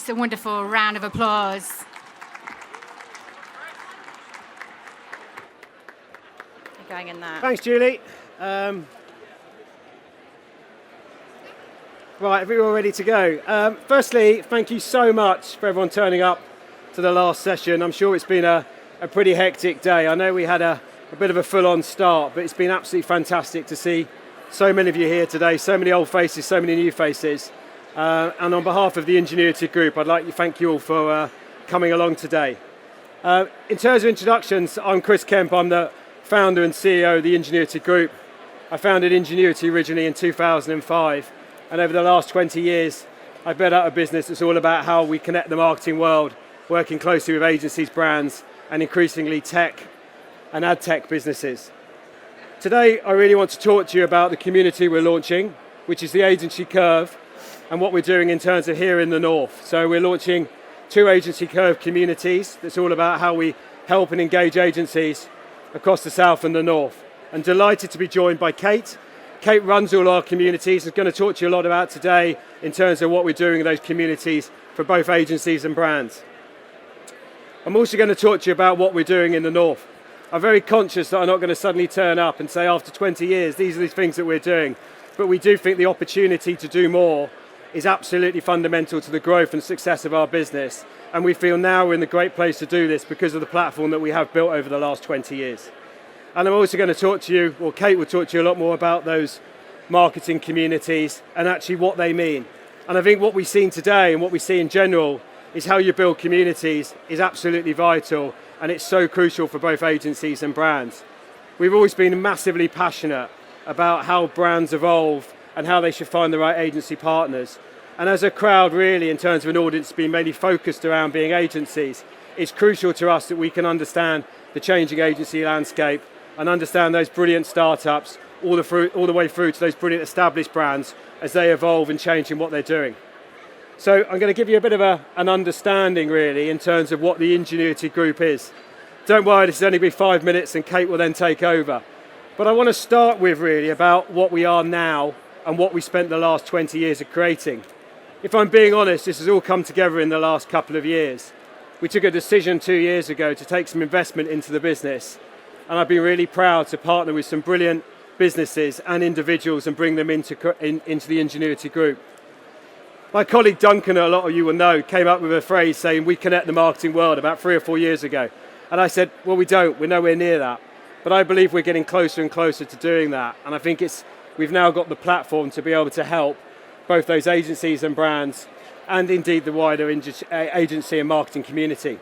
Nice, a wonderful round of applause. You're going in there. Thanks, Julie. Right, everyone ready to go? Firstly, thank you so much for everyone turning up to the last session. I'm sure it's been a pretty hectic day. I know we had a bit of a full-on start, but it's been absolutely fantastic to see so many of you here today, so many old faces, so many new faces. And on behalf of the Ingenuity Group, I'd like to thank you all for coming along today. In terms of introductions, I'm Chris Kemp. I'm the founder and CEO of the Ingenuity Group. I founded Ingenuity originally in 2005, and over the last 20 years, I've built out a business that's all about how we connect the marketing world, working closely with agencies, brands, and increasingly tech and ad tech businesses. Today, I really want to talk to you about the community we're launching, which is the Agency Curve, and what we're doing in terms of here in the North. So we're launching 2 Agency Curve communities. That's all about how we help and engage agencies across the South and the North. I'm delighted to be joined by Kate. Kate runs all our communities. I'm going to talk to you a lot about today in terms of what we're doing in those communities for both agencies and brands. I'm also going to talk to you about what we're doing in the North. I'm very conscious that I'm not going to suddenly turn up and say after 20 years, these are the things that we're doing. But we do think the opportunity to do more is absolutely fundamental to the growth and success of our business. And we feel now we're in a great place to do this because of the platform that we have built over the last 20 years. And I'm also going to talk to you, or Kate will talk to you a lot more about those marketing communities and actually what they mean. And I think what we've seen today and what we see in general is how you build communities is absolutely vital, and it's so crucial for both agencies and brands. We've always been massively passionate about how brands evolve and how they should find the right agency partners. And as a crowd, really, in terms of an audience being mainly focused around being agencies, it's crucial to us that we can understand the changing agency landscape and understand those brilliant startups all the way through to those brilliant established brands as they evolve and change in what they're doing. So I'm going to give you a bit of an understanding, really, in terms of what the Ingenuity Group is. Don't worry, this is only be 5 minutes and Kate will then take over. But I want to start with, really, about what we are now and what we spent the last 20 years of creating. If I'm being honest, this has all come together in the last couple of years. We took a decision 2 years ago to take some investment into the business, and I've been really proud to partner with some brilliant businesses and individuals and bring them into the Ingenuity Group. My colleague Duncan, a lot of you will know, came up with a phrase saying we connect the marketing world about 3 or 4 years ago. And I said, well, we don't, we're nowhere near that. But I believe we're getting closer and closer to doing that. And I think we've now got the platform to be able to help both those agencies and brands and indeed the wider agency and marketing community.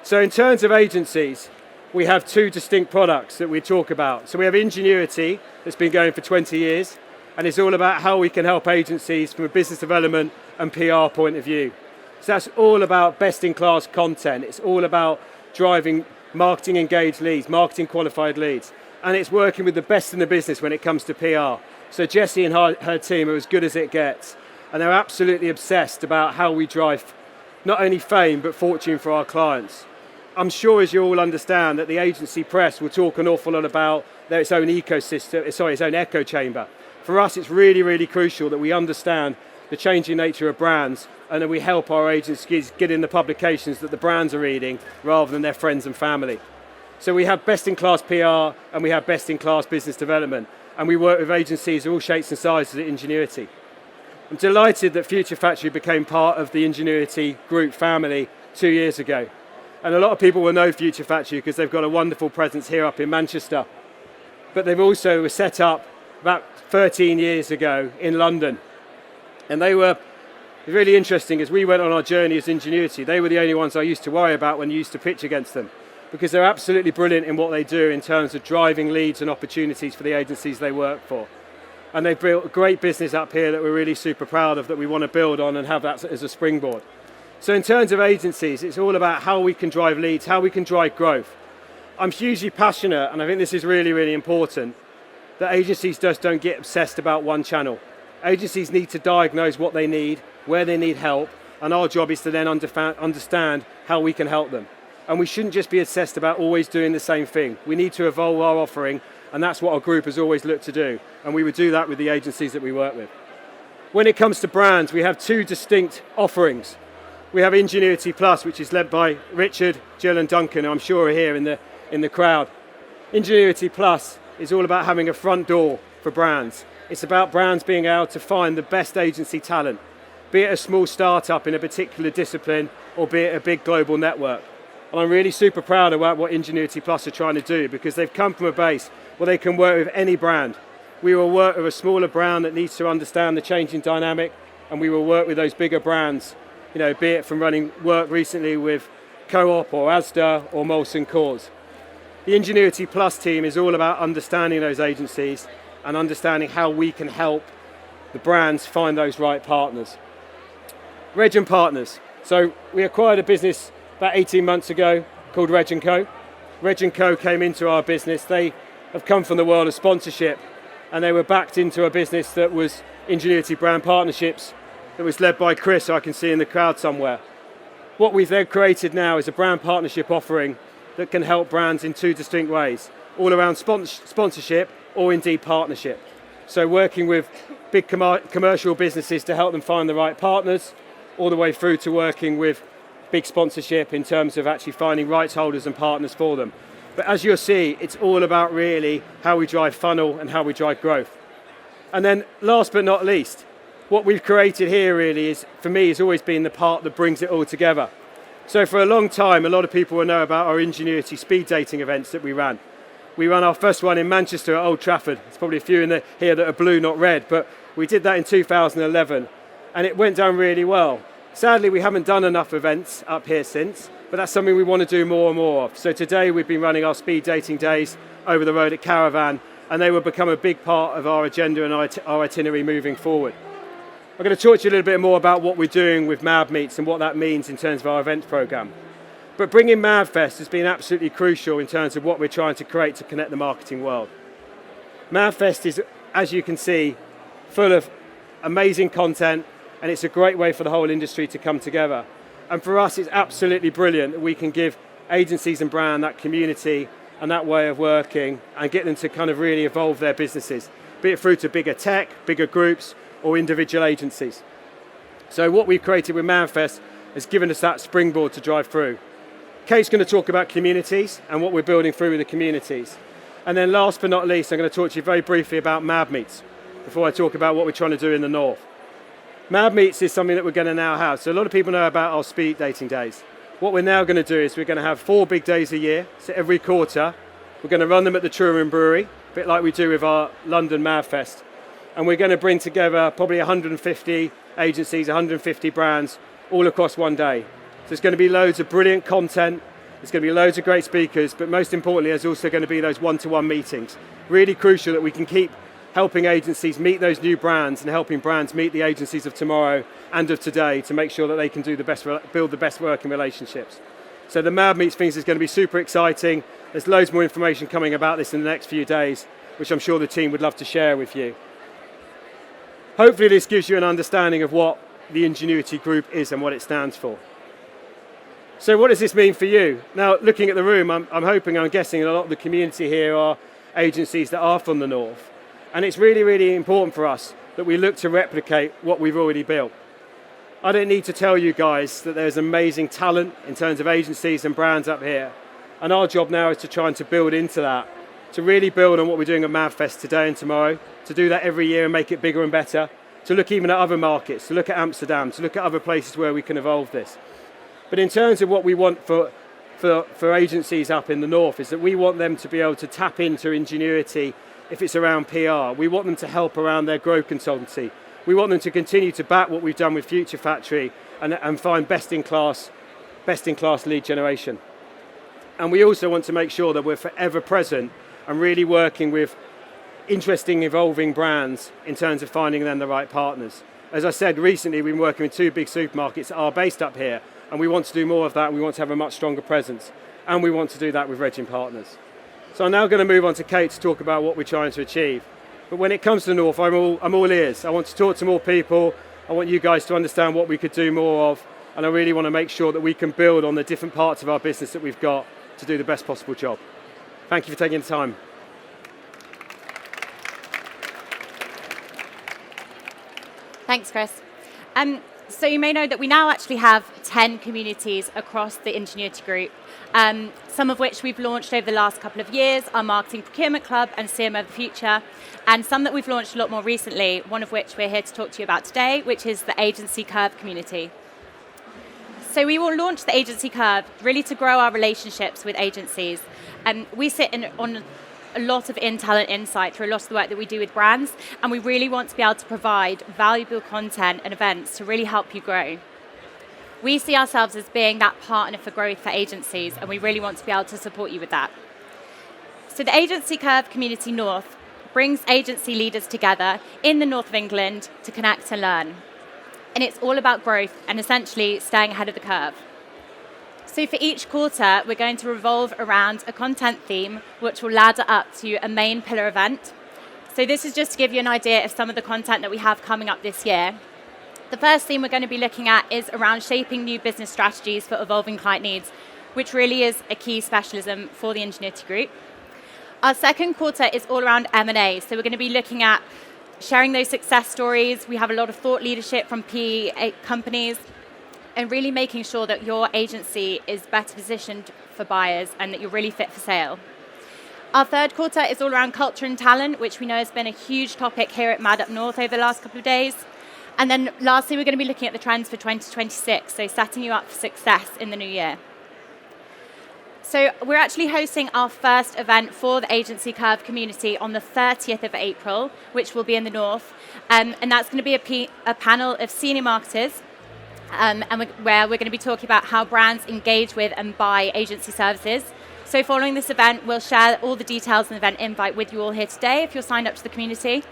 So in terms of agencies, we have 2 distinct products that we talk about. So we have Ingenuity, that's been going for 20 years, and it's all about how we can help agencies from a business development and PR point of view. So that's all about best-in-class content. It's all about driving marketing engaged leads, marketing qualified leads. And it's working with the best in the business when it comes to PR. So Jessie and her team are as good as it gets. And they're absolutely obsessed about how we drive not only fame, but fortune for our clients. I'm sure, as you all understand, that the agency press will talk an awful lot about its own ecosystem, its own echo chamber. For us, it's really, really crucial that we understand the changing nature of brands and that we help our agencies get in the publications that the brands are reading rather than their friends and family. So we have best-in-class PR and we have best-in-class business development, and we work with agencies of all shapes and sizes at Ingenuity. I'm delighted that Future Factory became part of the Ingenuity Group family 2 years ago. And a lot of people will know Future Factory because they've got a wonderful presence here up in Manchester. But they've also set up about 13 years ago in London. And they were really interesting as we went on our journey as Ingenuity. They were the only ones I used to worry about when I used to pitch against them, because they're absolutely brilliant in what they do in terms of driving leads and opportunities for the agencies they work for. And they've built a great business up here that we're really super proud of, that we want to build on and have that as a springboard. So in terms of agencies, it's all about how we can drive leads, how we can drive growth. I'm hugely passionate, and I think this is really, really important, that agencies just don't get obsessed about one channel. Agencies need to diagnose what they need, where they need help, and our job is to then understand how we can help them. And we shouldn't just be obsessed about always doing the same thing. We need to evolve our offering, and that's what our group has always looked to do. And we would do that with the agencies that we work with. When it comes to brands, we have 2 distinct offerings. we have Ingenuity Plus, which is led by Richard, Jill and Duncan, who I'm sure are here in the crowd. Ingenuity Plus is all about having a front door for brands. It's about brands being able to find the best agency talent, be it a small startup in a particular discipline or be it a big global network. And I'm really super proud about what Ingenuity Plus are trying to do, because they've come from a base where they can work with any brand. We will work with a smaller brand that needs to understand the changing dynamic, and we will work with those bigger brands, be it from running work recently with Co-op or Asda or Molson Coors. The Ingenuity Plus team is all about understanding those agencies and understanding how we can help the brands find those right partners. Reg and Partners. So we acquired a business about 18 months ago called Reg & Co. Reg & Co came into our business. They have come from the world of sponsorship, and they were backed into a business that was Ingenuity Brand Partnerships, that was led by Chris, who I can see in the crowd somewhere. What we've then created now is a brand partnership offering that can help brands in two distinct ways, all around sponsorship or indeed partnership. So working with big commercial businesses to help them find the right partners, all the way through to working with big sponsorship in terms of actually finding rights holders and partners for them. But as you'll see, it's all about really how we drive funnel and how we drive growth. And then last but not least, what we've created here really is, for me, has always been the part that brings it all together. So for a long time, a lot of people will know about our Ingenuity speed dating events that we ran. We ran our first one in Manchester at Old Trafford. There's probably a few in here that are blue, not red, but we did that in 2011, and it went down really well. Sadly, we haven't done enough events up here since, but that's something we want to do more and more of. So today we've been running our speed dating days over the road at Caravan, and they will become a big part of our agenda and our itinerary moving forward. I'm going to talk to you a little bit more about what we're doing with Mad Meets and what that means in terms of our events programme. But bringing MadFest has been absolutely crucial in terms of what we're trying to create to connect the marketing world. MadFest is, as you can see, full of amazing content, and it's a great way for the whole industry to come together. And for us, it's absolutely brilliant that we can give agencies and brand that community and that way of working and get them to kind of really evolve their businesses, be it through to bigger tech, bigger groups, or individual agencies. So what we've created with MadFest has given us that springboard to drive through. Kate's going to talk about communities and what we're building through with the communities. And then last but not least, I'm going to talk to you very briefly about Mad Meets before I talk about what we're trying to do in the north. Mad Meets is something that we're going to now have. So a lot of people know about our speed dating days. What we're now going to do is we're going to have 4 big days a year. So every quarter, we're going to run them at the Turin Brewery, a bit like we do with our London MadFest. And we're going to bring together probably 150 agencies, 150 brands, all across one day. So there's going to be loads of brilliant content, there's going to be loads of great speakers, but most importantly, there's also going to be those one-to-one meetings. Really crucial that we can keep helping agencies meet those new brands and helping brands meet the agencies of tomorrow and of today to make sure that they can do build the best working relationships. So the Mad Meets things is going to be super exciting. There's loads more information coming about this in the next few days, which I'm sure the team would love to share with you. Hopefully this gives you an understanding of what the Ingenuity Group is and what it stands for. So what does this mean for you? Now, looking at the room, I'm hoping, I'm guessing a lot of the community here are agencies that are from the north. And it's really, really important for us that we look to replicate what we've already built. I don't need to tell you guys that there's amazing talent in terms of agencies and brands up here. And our job now is to try and to build into that, to really build on what we're doing at MadFest today and tomorrow, to do that every year and make it bigger and better, to look even at other markets, to look at Amsterdam, to look at other places where we can evolve this. But in terms of what we want for agencies up in the north is that we want them to be able to tap into Ingenuity if it's around PR. We want them to help around their growth consultancy. We want them to continue to back what we've done with Future Factory and find best-in-class lead generation. And we also want to make sure that we're forever present and really working with interesting, evolving brands in terms of finding them the right partners. As I said, recently we've been working with 2 big supermarkets that are based up here, and we want to do more of that. We want to have a much stronger presence, and we want to do that with Reg Partners. So I'm now going to move on to Kate to talk about what we're trying to achieve. But when it comes to the north, I'm all ears. I want to talk to more people. I want you guys to understand what we could do more of, and I really want to make sure that we can build on the different parts of our business that we've got to do the best possible job. Thank you for taking the time. Thanks, Chris. So you may know that we now actually have 10 communities across the Ingenuity group, some of which we've launched over the last couple of years, our Marketing Procurement Club and CMO of the Future, and some that we've launched a lot more recently, one of which we're here to talk to you about today, which is the Agency Curve community. So we will launch the Agency Curve really to grow our relationships with agencies. We sit on a lot of intel and insight through a lot of the work that we do with brands, and we really want to be able to provide valuable content and events to really help you grow. We see ourselves as being that partner for growth for agencies, and we really want to be able to support you with that. So the Agency Curve Community North brings agency leaders together in the north of England to connect and learn. And it's all about growth and essentially staying ahead of the curve. So for each quarter, we're going to revolve around a content theme, which will ladder up to a main pillar event. So this is just to give you an idea of some of the content that we have coming up this year. The first theme we're going to be looking at is around shaping new business strategies for evolving client needs, which really is a key specialism for the Ingenuity Group. Our second quarter is all around M&A. So we're going to be looking at sharing those success stories. We have a lot of thought leadership from PE companies, and really making sure that your agency is better positioned for buyers and that you're really fit for sale. Our third quarter is all around culture and talent, which we know has been a huge topic here at UpNorth over the last couple of days. And then lastly, we're going to be looking at the trends for 2026, so setting you up for success in the new year. So we're actually hosting our first event for the Agency Curve community on the 30th of April, which will be in the north. And that's going to be a panel of senior marketers, where we're going to be talking about how brands engage with and buy agency services. So following this event, we'll share all the details and event invite with you all here today if you're signed up to the community.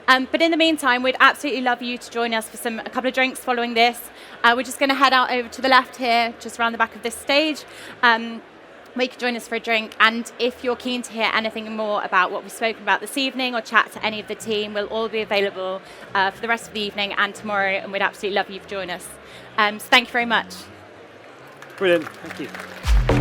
But in the meantime, we'd absolutely love you to join us for a couple of drinks following this. We're just going to head out over to the left here, just around the back of this stage. Where you can join us for a drink. And if you're keen to hear anything more about what we've spoken about this evening or chat to any of the team, we'll all be available for the rest of the evening and tomorrow, and we'd absolutely love you to join us. So thank you very much. Brilliant, thank you.